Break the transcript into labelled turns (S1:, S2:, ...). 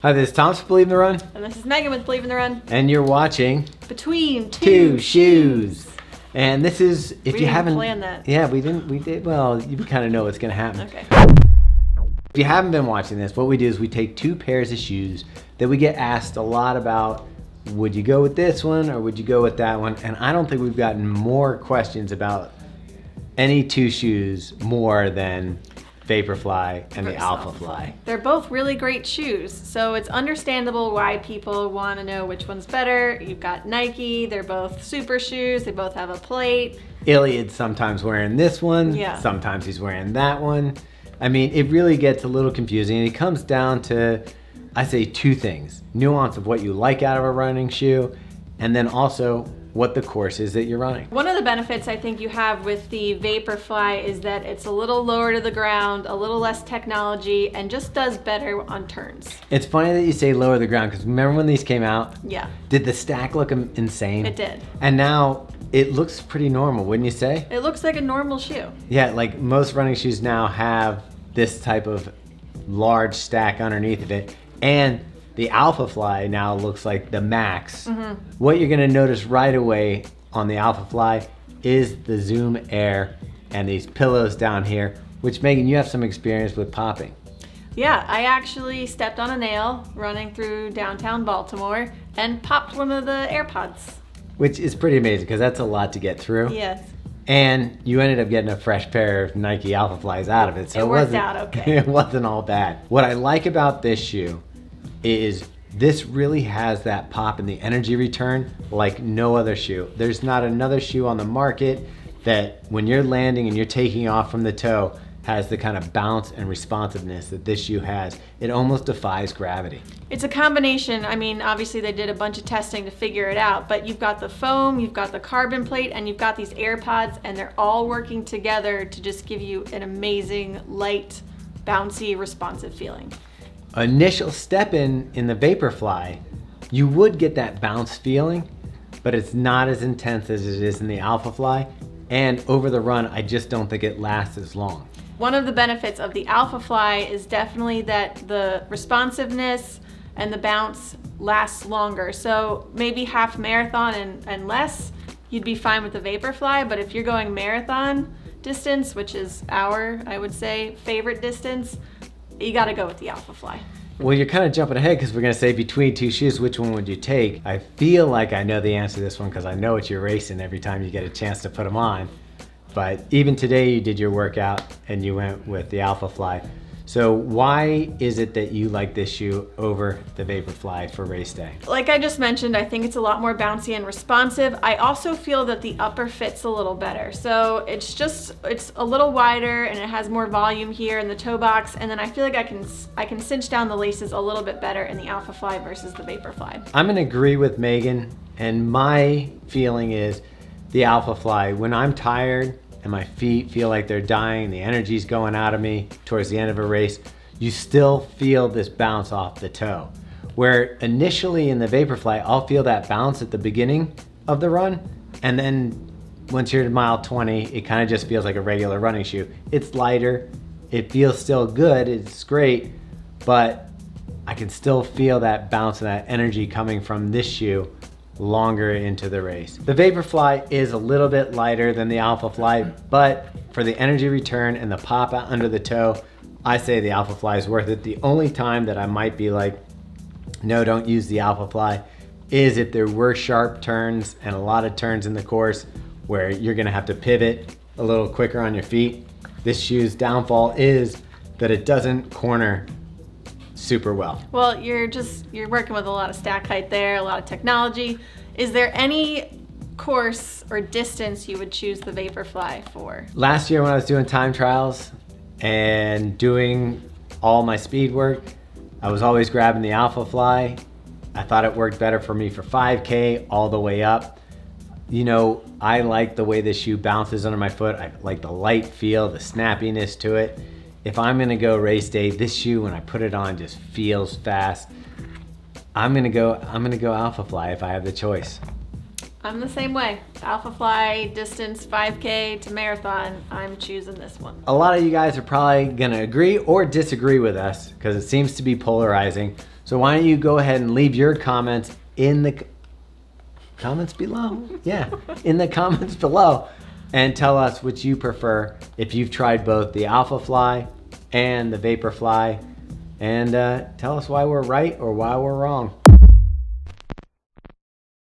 S1: Hi, this is Thomas with Believe in the Run.
S2: And this is Megan with Believe in the Run.
S1: And you're watching
S2: Between
S1: Two Shoes. And this is, if
S2: We
S1: you
S2: didn't
S1: haven't
S2: plan that.
S1: Yeah, we did. Well, you kind of know what's going to happen.
S2: Okay.
S1: If you haven't been watching this, what we do is we take two pairs of shoes that we get asked a lot about. Would you go with this one or would you go with that one? And I don't think we've gotten more questions about any two shoes more than Vaporfly and the Alphafly.
S2: They're both really great shoes, so it's understandable why people want to know which one's better. You've got Nike, they're both super shoes, they both have a plate.
S1: Iliad's sometimes wearing this one, sometimes he's wearing that one. I mean, it really gets a little confusing, and it comes down to, I say, two things. Nuance of what you like out of a running shoe, and then also what the course is that you're running.
S2: One of the benefits I think you have with the Vaporfly is that it's a little lower to the ground, a little less technology, and just does better on turns.
S1: It's funny that you say lower to the ground, because remember when these came out?
S2: Yeah.
S1: Did the stack look insane?
S2: It did.
S1: And now it looks pretty normal, wouldn't you say?
S2: It looks like a normal shoe.
S1: Yeah, like most running shoes now have this type of large stack underneath of it. And the Alphafly now looks like the max. What you're gonna notice right away on the Alphafly is the Zoom Air and these pillows down here, which, Megan, you have some experience with popping.
S2: Yeah, I actually stepped on a nail running through downtown Baltimore and popped one of the AirPods.
S1: Which is pretty amazing because that's a lot to get through.
S2: Yes.
S1: And you ended up getting a fresh pair of Nike Alphaflys out of it. So
S2: it worked out okay.
S1: It wasn't all bad. What I like about this shoe is this really has that pop and the energy return like no other shoe. There's not another shoe on the market that when you're landing and you're taking off from the toe has the kind of bounce and responsiveness that this shoe has. It almost defies gravity.
S2: It's a combination. I mean, obviously they did a bunch of testing to figure it out, but you've got the foam, you've got the carbon plate, and you've got these AirPods, and they're all working together to just give you an amazing, light, bouncy, responsive feeling.
S1: Initial step in the Vaporfly, you would get that bounce feeling, but it's not as intense as it is in the Alphafly. And over the run, I just don't think it lasts as long.
S2: One of the benefits of the Alphafly is definitely that the responsiveness and the bounce lasts longer. So maybe half marathon and less, you'd be fine with the Vaporfly, but if you're going marathon distance, which is our, I would say, favorite distance, you gotta go with the Alphafly.
S1: Well, you're kind of jumping ahead because we're gonna say between two shoes, which one would you take? I feel like I know the answer to this one because I know what you're racing every time you get a chance to put them on. But even today you did your workout and you went with the Alphafly. So why is it that you like this shoe over the Vaporfly for race day?
S2: Like I just mentioned, I think it's a lot more bouncy and responsive. I also feel that the upper fits a little better. So it's a little wider and it has more volume here in the toe box. And then I feel like I can cinch down the laces a little bit better in the Alphafly versus the Vaporfly.
S1: I'm gonna agree with Megan, and my feeling is the Alphafly, when I'm tired and my feet feel like they're dying, the energy's going out of me towards the end of a race, you still feel this bounce off the toe. Where initially in the Vaporfly, I'll feel that bounce at the beginning of the run, and then once you're at mile 20, it kind of just feels like a regular running shoe. It's lighter, it feels still good, it's great, but I can still feel that bounce and that energy coming from this shoe longer into the race. The Vaporfly is a little bit lighter than the Alphafly, but for the energy return and the pop out under the toe, I say the Alphafly is worth it. The only time that I might be like, no, don't use the Alphafly, is if there were sharp turns and a lot of turns in the course where you're gonna have to pivot a little quicker on your feet. This shoe's downfall is that it doesn't corner super well.
S2: Well, you're working with a lot of stack height there, a lot of technology. Is there any course or distance you would choose the Vaporfly for?
S1: Last year when I was doing time trials and doing all my speed work, I was always grabbing the Alphafly. I thought it worked better for me for 5K all the way up. You know, I like the way this shoe bounces under my foot. I like the light feel, the snappiness to it. If I'm gonna go race day, this shoe, when I put it on, just feels fast. I'm gonna go Alphafly if I have the choice.
S2: I'm the same way. Alphafly, distance 5K to marathon, I'm choosing this one.
S1: A lot of you guys are probably gonna agree or disagree with us because it seems to be polarizing. So why don't you go ahead and leave your comments in the comments below? Yeah, in the comments below, and tell us which you prefer, if you've tried both the Alphafly and the Vaporfly, and tell us why we're right or why we're wrong.